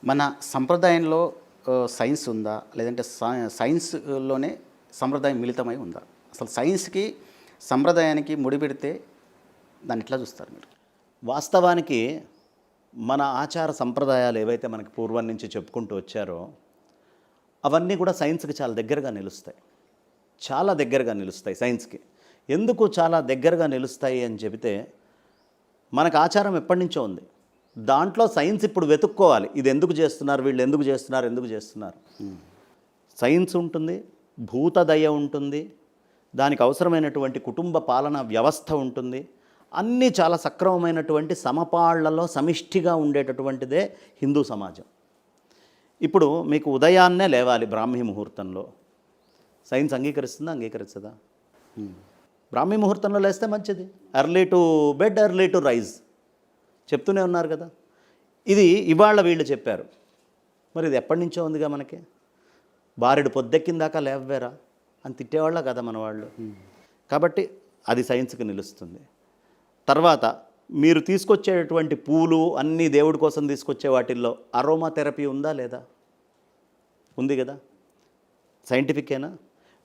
మన సంప్రదాయంలో సైన్స్ ఉందా? లేదంటే సైన్స్‌లోనే సంప్రదాయం మిళితమై ఉందా? అసలు సైన్స్‌కి, సంప్రదాయానికి ముడిపెడితే దాన్ని ఎట్లా చూస్తారు మీరు? వాస్తవానికి మన ఆచార సంప్రదాయాలు ఏవైతే మనకి పూర్వం నుంచి చెప్పుకుంటూ వచ్చారో అవన్నీ కూడా సైన్స్కి చాలా దగ్గరగా నిలుస్తాయి. చాలా దగ్గరగా నిలుస్తాయి సైన్స్కి. ఎందుకు చాలా దగ్గరగా నిలుస్తాయి అని చెబితే, మనకు ఆచారం ఎప్పటి నుంచో ఉంది. దాంట్లో సైన్స్ ఇప్పుడు వెతుక్కోవాలి. ఇది ఎందుకు చేస్తున్నారు, వీళ్ళు ఎందుకు చేస్తున్నారు. సైన్స్ ఉంటుంది, భూతదయ ఉంటుంది, దానికి అవసరమైనటువంటి కుటుంబ పాలన వ్యవస్థ ఉంటుంది. అన్నీ చాలా సక్రమమైనటువంటి సమపాళ్లలో సమిష్టిగా ఉండేటటువంటిదే హిందూ సమాజం. ఇప్పుడు మీకు ఉదయాన్నే లేవాలి బ్రాహ్మీ ముహూర్తంలో. సైన్స్ అంగీకరిస్తుందా, అంగీకరిస్తుందా? బ్రాహ్మీ ముహూర్తంలో లేస్తే మంచిది. Early to bed, early to rise చెప్తూనే ఉన్నారు కదా. ఇది ఇవాళ వీళ్ళు చెప్పారు. మరి ఇది ఎప్పటి నుంచో ఉందిగా మనకి. బారెడు పొద్దెక్కిందాకా లేవ్వేరా అని తిట్టేవాళ్ళ కదా మన వాళ్ళు. కాబట్టి అది సైన్స్కి నిలుస్తుంది. తర్వాత మీరు తీసుకొచ్చేటటువంటి పూలు అన్నీ దేవుడి కోసం తీసుకొచ్చే వాటిల్లో అరోమా థెరపీ ఉందా లేదా? ఉంది కదా. సైంటిఫికేనా?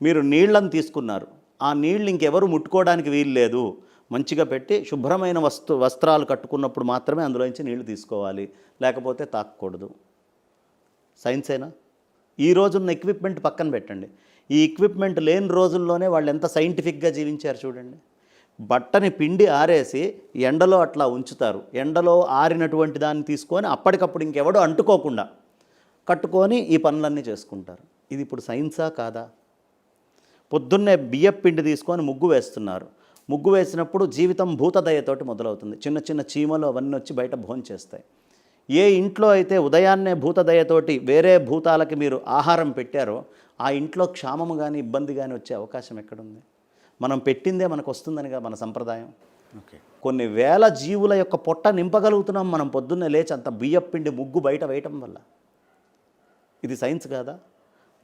మీరు నీళ్ళని తీసుకున్నారు, ఆ నీళ్ళు ఇంకెవరు ముట్టుకోవడానికి వీలు లేదు, మంచిగా పెట్టి శుభ్రమైన వస్త్రాలు కట్టుకున్నప్పుడు మాత్రమే అందులోంచి నీళ్లు తీసుకోవాలి, లేకపోతే తాకూడదు. సైన్సేనా? ఈ రోజున్న ఎక్విప్మెంట్ పక్కన పెట్టండి. ఈ ఎక్విప్మెంట్ లేని రోజుల్లోనే వాళ్ళు ఎంత సైంటిఫిక్గా జీవించారు చూడండి. బట్టని పిండి ఆరేసి ఎండలో అట్లా ఉంచుతారు. ఎండలో ఆరినటువంటి దాన్ని తీసుకొని అప్పటికప్పుడు ఇంకెవడో అంటుకోకుండా కట్టుకొని ఈ పనులన్నీ చేసుకుంటారు. ఇది ఇప్పుడు సైన్సా కాదా? పొద్దున్నే బియ్యం పిండి తీసుకొని ముగ్గు వేస్తున్నారు. ముగ్గు వేసినప్పుడు జీవితం భూతదయతోటి మొదలవుతుంది. చిన్న చిన్న చీమలు అవన్నీ వచ్చి బయట భోంచేస్తాయి. ఏ ఇంట్లో అయితే ఉదయాన్నే భూతదయతోటి వేరే భూతాలకి మీరు ఆహారం పెట్టారో ఆ ఇంట్లో క్షామము కానీ ఇబ్బంది కానీ వచ్చే అవకాశం ఎక్కడుంది? మనం పెట్టిందే మనకు వస్తుందనిగా మన సంప్రదాయం. ఓకే. కొన్ని వేల జీవుల యొక్క పొట్ట నింపగలుగుతున్నాం మనం పొద్దున్నే లేచి అంత బియ్యం పిండి ముగ్గు బయట వేయటం వల్ల. ఇది సైన్స్ కాదా?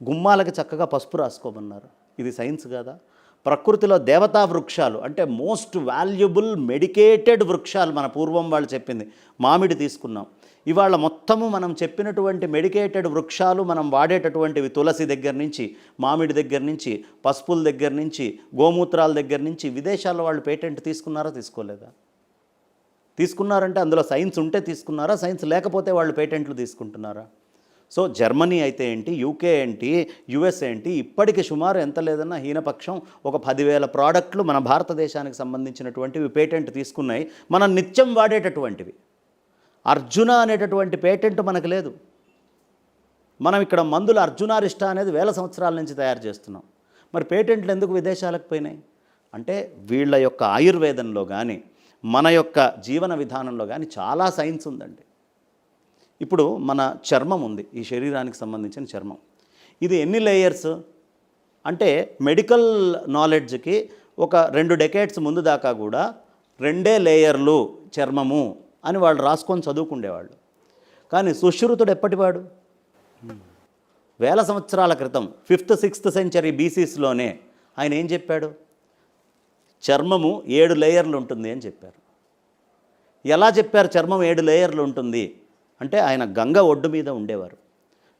గుమ్మాలకి చక్కగా పసుపు రాసుకోమన్నారు. ఇది సైన్స్ కాదా? ప్రకృతిలో దేవతా వృక్షాలు అంటే మోస్ట్ వాల్యుబుల్ మెడికేటెడ్ వృక్షాలు మన పూర్వం వాళ్ళు చెప్పింది. మామిడి తీసుకున్నాం. ఇవాళ మొత్తము మనం చెప్పినటువంటి మెడికేటెడ్ వృక్షాలు మనం వాడేటటువంటివి తులసి దగ్గర నుంచి, మామిడి దగ్గర నుంచి, పసుపుల దగ్గర నుంచి, గోమూత్రాల దగ్గర నుంచి విదేశాల్లో వాళ్ళు పేటెంట్ తీసుకున్నారా, తీసుకోలేదా? తీసుకున్నారంటే అందులో సైన్స్ ఉంటే తీసుకున్నారా, సైన్స్ లేకపోతే వాళ్ళు పేటెంట్లు తీసుకుంటున్నారా? సో జర్మనీ అయితే ఏంటి, యూకే ఏంటి, యుఎస్ ఏంటి, ఇప్పటికి సుమారు ఎంత లేదన్నా హీనపక్షం ఒక 10,000 ప్రోడక్ట్లు మన భారతదేశానికి సంబంధించినటువంటివి పేటెంట్ తీసుకున్నాయి. మనం నిత్యం వాడేటటువంటివి. అర్జున అనేటటువంటి పేటెంట్ మనకు లేదు. మనం ఇక్కడ మందులు అర్జునారిష్ట అనేది 1000 సంవత్సరాల నుంచి తయారు చేస్తున్నాం. మరి పేటెంట్లు ఎందుకు విదేశాలకు పోయినాయి? అంటే వీళ్ళ యొక్క ఆయుర్వేదంలో కానీ మన యొక్క జీవన విధానంలో కానీ చాలా సైన్స్ ఉందండి. ఇప్పుడు మన చర్మం ఉంది, ఈ శరీరానికి సంబంధించిన చర్మం. ఇది ఎన్ని లేయర్స్ అంటే మెడికల్ నాలెడ్జ్కి ఒక 2 డెకేడ్స్ ముందు దాకా కూడా 2 లేయర్లు చర్మము అని వాళ్ళు రాసుకొని చదువుకుండేవాళ్ళు. కానీ సుశ్రుతుడు ఎప్పటివాడు? 1000 సంవత్సరాల క్రితం 5th 6th సెంచరీ బీసీస్లోనే ఆయన ఏం చెప్పాడు? చర్మము 7 లేయర్లు ఉంటుంది అని చెప్పారు. ఎలా చెప్పారు చర్మం 7 లేయర్లు ఉంటుంది అంటే ఆయన గంగ ఒడ్డు మీద ఉండేవారు.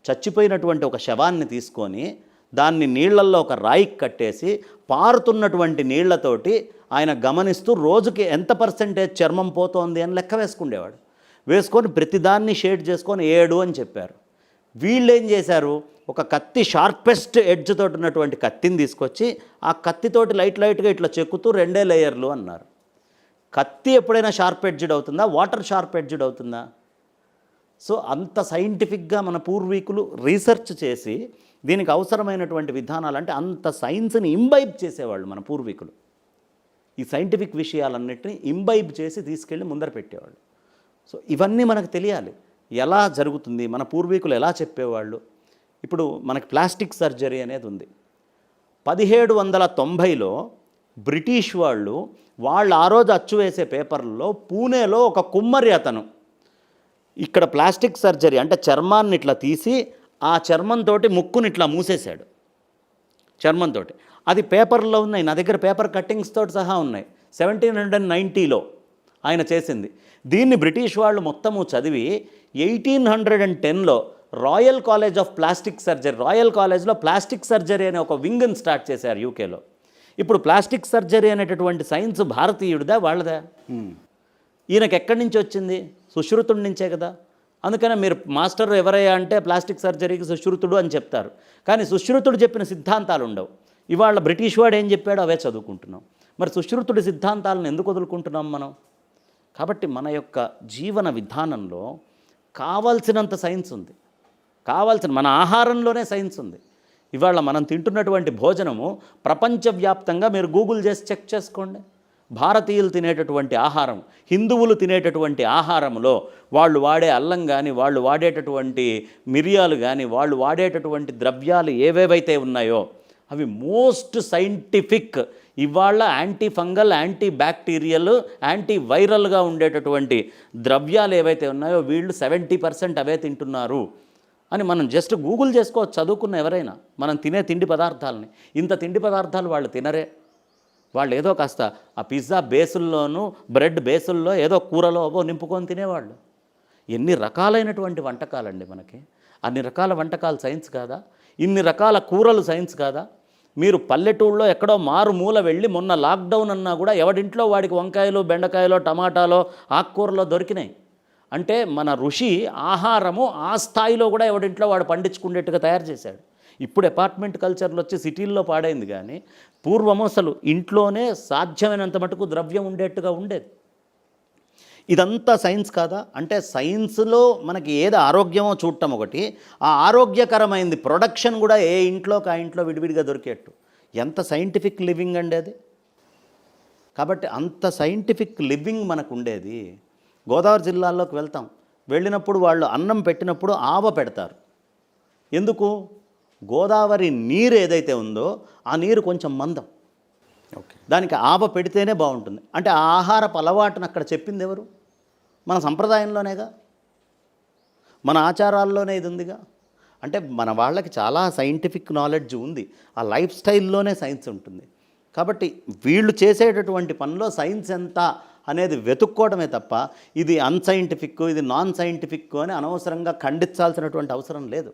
చచ్చిపోయినటువంటి ఒక శవాన్ని తీసుకొని దాన్ని నీళ్లల్లో ఒక రాయికి కట్టేసి పారుతున్నటువంటి నీళ్లతోటి ఆయన గమనిస్తూ రోజుకి ఎంత పర్సెంటేజ్ చర్మం పోతోంది అని లెక్క వేసుకుండేవాడు. వేసుకొని ప్రతిదాన్ని షేడ్ చేసుకొని 7 అని చెప్పారు. వీళ్ళు ఏం చేశారు? ఒక కత్తి షార్పెస్ట్ ఎడ్జ్ తోటి ఉన్నటువంటి కత్తిని తీసుకొచ్చి ఆ కత్తితోటి లైట్గా ఇట్లా చెక్కుతూ 2 లేయర్లు అన్నారు. కత్తి ఎప్పుడైనా షార్ప్ ఎడ్జ్డ్ అవుతుందా? వాటర్ షార్ప్ ఎడ్జ్డ్ అవుతుందా? సో అంత సైంటిఫిక్గా మన పూర్వీకులు రీసెర్చ్ చేసి దీనికి అవసరమైనటువంటి విధానాలు అంటే అంత సైన్స్ని ఇంబైబ్ చేసేవాళ్ళు మన పూర్వీకులు. ఈ సైంటిఫిక్ విషయాలన్నింటినీ ఇంబైబ్ చేసి తీసుకెళ్ళి ముందర పెట్టేవాళ్ళు. సో ఇవన్నీ మనకు తెలియాలి. ఎలా జరుగుతుంది, మన పూర్వీకులు ఎలా చెప్పేవాళ్ళు. ఇప్పుడు మనకి ప్లాస్టిక్ సర్జరీ అనేది ఉంది. 1790లో బ్రిటిష్ వాళ్ళు ఆ రోజు అచ్చు వేసే పేపర్లలో పూణేలో ఒక కుమ్మరి అతను ఇక్కడ ప్లాస్టిక్ సర్జరీ అంటే చర్మాన్ని ఇట్లా తీసి ఆ చర్మంతో ముక్కుని ఇట్లా మూసేశాడు. చర్మంతో అది పేపర్లో ఉన్నాయి, నా దగ్గర పేపర్ కట్టింగ్స్ తోటి సహా ఉన్నాయి. 1790లో ఆయన చేసింది. దీన్ని బ్రిటిష్ వాళ్ళు మొత్తము చదివి 1810లో royal college of plastic surgery, royal కాలేజ్లో ప్లాస్టిక్ సర్జరీ అనే ఒక వింగ్ని స్టార్ట్ చేశారు యూకేలో. ఇప్పుడు ప్లాస్టిక్ సర్జరీ అనేటటువంటి సైన్స్ భారతీయుడిదా వాళ్ళదా? ఈయనకి ఎక్కడి నుంచి వచ్చింది? సుశ్రుతుడి నుంచే కదా. అందుకనే మీరు మాస్టర్ ఎవరయ్యా అంటే ప్లాస్టిక్ సర్జరీకి సుశ్రుతుడు అని చెప్తారు. కానీ సుశ్రుతుడు చెప్పిన సిద్ధాంతాలు ఉండవు. ఇవాళ బ్రిటిష్ వాడు ఏం చెప్పాడో అవే చదువుకుంటున్నాం. మరి సుశ్రుతుడి సిద్ధాంతాలను ఎందుకు వదులుకుంటున్నాం మనం? కాబట్టి మన యొక్క జీవన విధానంలో కావాల్సినంత సైన్స్ ఉంది. మన ఆహారంలోనే సైన్స్ ఉంది. ఇవాళ మనం తింటున్నటువంటి భోజనము ప్రపంచవ్యాప్తంగా మీరు గూగుల్ చేసి చెక్ చేసుకోండి. భారతీయులు తినేటటువంటి ఆహారం, హిందువులు తినేటటువంటి ఆహారంలో వాళ్ళు వాడే అల్లం కానీ, వాళ్ళు వాడేటటువంటి మిరియాలు కానీ, వాళ్ళు వాడేటటువంటి ద్రవ్యాలు ఏవేవైతే ఉన్నాయో అవి మోస్ట్ సైంటిఫిక్. ఇవాళ anti fungal, anti bacterial, anti వైరల్గా ఉండేటటువంటి ద్రవ్యాలు ఏవైతే ఉన్నాయో వీళ్ళు 70% అవే తింటున్నారు అని మనం జస్ట్ గూగుల్ చేసుకోవచ్చు చదువుకున్న ఎవరైనా. మనం తినే తిండి పదార్థాలని, ఇంత తిండి పదార్థాలు వాళ్ళు తినరే. వాళ్ళు ఏదో కాస్త ఆ పిజ్జా బేసుల్లోనూ బ్రెడ్ బేసుల్లో ఏదో కూరలో నింపుకొని తినేవాళ్ళు. ఎన్ని రకాలైనటువంటి వంటకాలండి మనకి. అన్ని రకాల వంటకాలు సైన్స్ కాదా? ఇన్ని రకాల కూరలు సైన్స్ కాదా? మీరు పల్లెటూళ్ళలో ఎక్కడో మారుమూల వెళ్ళి మొన్న లాక్డౌన్ అన్నా కూడా ఎవడింట్లో వాడికి వంకాయలు, బెండకాయలో, టమాటాలో, ఆకుకూరలో దొరికినాయి. అంటే మన ఋషి ఆహారము ఆ స్థాయిలో కూడా ఎవడింట్లో వాడు పండించుకునేట్టుగా తయారు చేశాడు. ఇప్పుడు అపార్ట్మెంట్ కల్చర్లో వచ్చి సిటీల్లో పాడైంది. కానీ పూర్వము అసలు ఇంట్లోనే సాధ్యమైనంత మటుకు ద్రవ్యం ఉండేట్టుగా ఉండేది. ఇదంతా సైన్స్ కాదా? అంటే సైన్స్లో మనకి ఏది ఆరోగ్యమో చూడటం ఒకటి, ఆ ఆరోగ్యకరమైంది ప్రొడక్షన్ కూడా ఏ ఇంట్లోకి ఆ ఇంట్లో విడివిడిగా దొరికేట్టు. ఎంత సైంటిఫిక్ లివింగ్ అండి అది. కాబట్టి అంత సైంటిఫిక్ లివింగ్ మనకు ఉండేది. గోదావరి జిల్లాల్లోకి వెళ్తాం, వెళ్ళినప్పుడు వాళ్ళు అన్నం పెట్టినప్పుడు ఆవ పెడతారు. ఎందుకు? గోదావరి నీరు ఏదైతే ఉందో ఆ నీరు కొంచెం మందం, దానికి ఆవ పెడితేనే బాగుంటుంది. అంటే ఆ ఆహారపు అలవాటును అక్కడ చెప్పింది ఎవరు? మన సంప్రదాయంలోనేగా, మన ఆచారాల్లోనే ఇది ఉందిగా. అంటే మన వాళ్ళకి చాలా సైంటిఫిక్ నాలెడ్జ్ ఉంది, ఆ లైఫ్ స్టైల్లోనే సైన్స్ ఉంటుంది. కాబట్టి వీళ్ళు చేసేటటువంటి పనిలో సైన్స్ ఎంత అనేది వెతుక్కోవడమే తప్ప ఇది అన్సైంటిఫిక్, ఇది నాన్ సైంటిఫిక్ అని అనవసరంగా ఖండించాల్సినటువంటి అవసరం లేదు.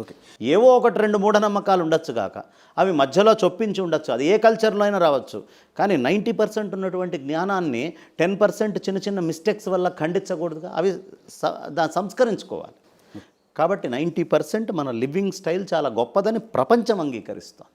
ఓకే, ఏవో ఒకటి రెండు మూఢనమ్మకాలు ఉండొచ్చు కాక, అవి మధ్యలో చొప్పించి ఉండొచ్చు, అది ఏ కల్చర్లో అయినా రావచ్చు. కానీ 90% ఉన్నటువంటి జ్ఞానాన్ని 10% చిన్న చిన్న మిస్టేక్స్ వల్ల ఖండించకూడదుగా, అవి సంస్కరించుకోవాలి. కాబట్టి 90% మన లివింగ్ స్టైల్ చాలా గొప్పదని ప్రపంచం అంగీకరిస్తాం.